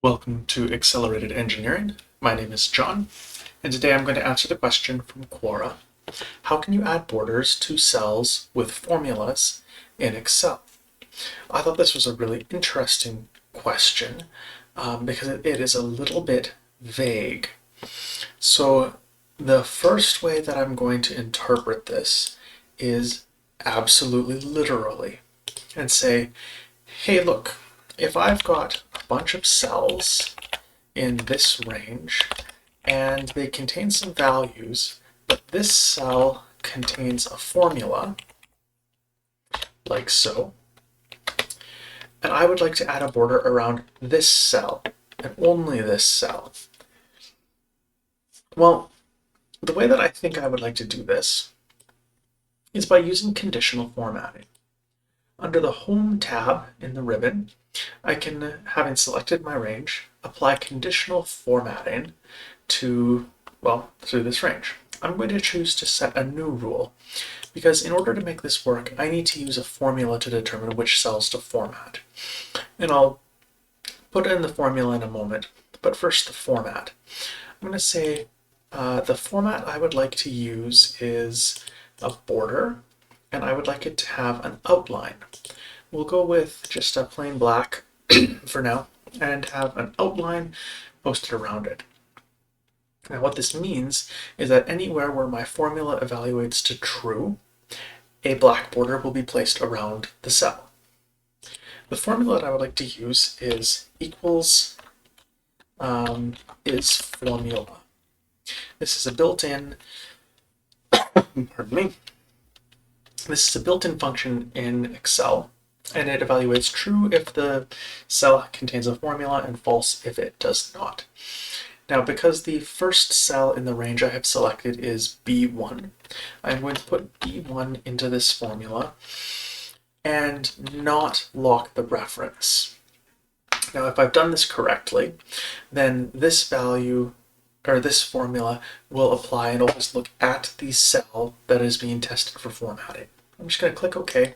Welcome to Accelerated Engineering. My name is John, and today I'm going to answer the question from Quora. How can you add borders to cells with formulas in Excel? I thought this was a really interesting question because it is a little bit vague. So the first way that I'm going to interpret this is absolutely literally and say, hey, look, if I've got a bunch of cells in this range and they contain some values, but this cell contains a formula, like so, and I would like to add a border around this cell and only this cell. Well, the way that I think I would like to do this is by using conditional formatting. Under the Home tab in the ribbon, I can, having selected my range, apply conditional formatting to, through this range. I'm going to choose to set a new rule because in order to make this work, I need to use a formula to determine which cells to format. And I'll put in the formula in a moment, but first the format. I'm going to say the format I would like to use is a border, and I would like it to have an outline. We'll go with just a plain black for now and have an outline posted around it. Now what this means is that anywhere where my formula evaluates to true, a black border will be placed around the cell. The formula that I would like to use is equals is formula. This is a built-in, pardon me, this is a built-in function in Excel, and it evaluates true if the cell contains a formula and false if it does not. Now, because the first cell in the range I have selected is B1, I'm going to put B1 into this formula and not lock the reference. Now, if I've done this correctly, then this value or this formula will apply and always look at the cell that is being tested for formatting. I'm just going to click OK, and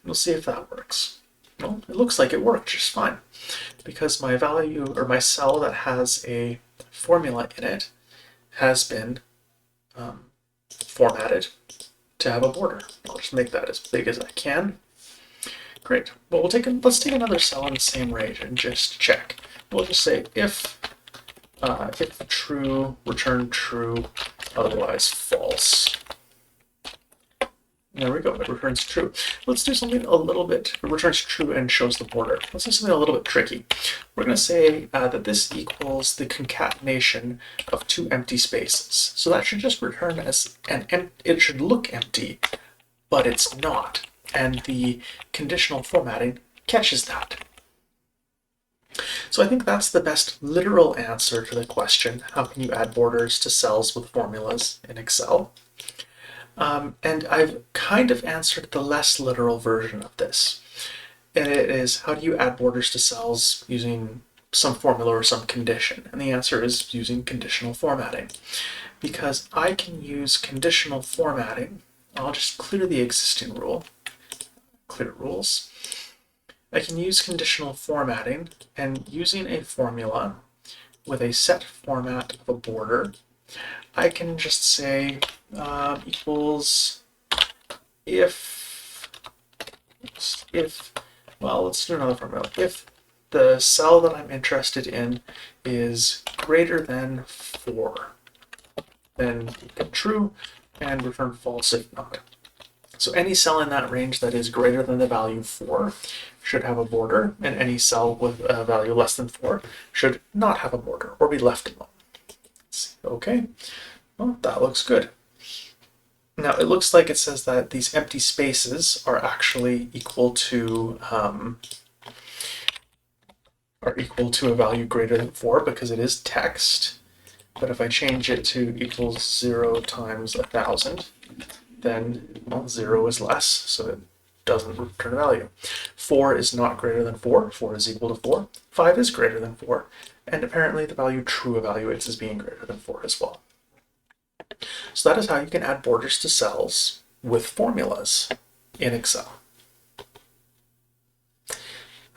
we'll see if that works. Well, it looks like it worked just fine because my value or my cell that has a formula in it has been formatted to have a border. I'll just make that as big as I can. Great. Well, let's take another cell in the same range and just check. We'll just say if true, return true, otherwise false. There we go, it returns true. Let's do something a little bit, it returns true and shows the border. Let's do something a little bit tricky. We're going to say that this equals the concatenation of two empty spaces. So that should just return as it should look empty, but it's not. And the conditional formatting catches that. So I think that's the best literal answer to the question, how can you add borders to cells with formulas in Excel? And I've kind of answered the less literal version of this. And it is, how do you add borders to cells using some formula or some condition? And the answer is using conditional formatting. Because I can use conditional formatting. I'll just clear the existing rule. Clear rules. I can use conditional formatting, and using a formula with a set format of a border, I can just say equals if, well, let's do another formula. If the cell that I'm interested in is greater than 4, then true and return false if not. So any cell in that range that is greater than the value 4 should have a border, and any cell with a value less than 4 should not have a border or be left alone. Okay, well, that looks good. Now it looks like it says that these empty spaces are actually equal to a value greater than 4 because it is text. But if I change it to equals 0 times 1,000, then 0 is less, so it doesn't return a value. 4 is not greater than 4. 4 is equal to 4. 5 is greater than 4. And apparently the value true evaluates as being greater than 4 as well. So that is how you can add borders to cells with formulas in Excel.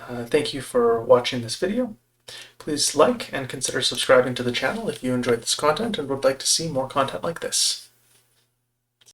Thank you for watching this video. Please please like and consider subscribing to the channel if you enjoyed this content and would like to see more content like this.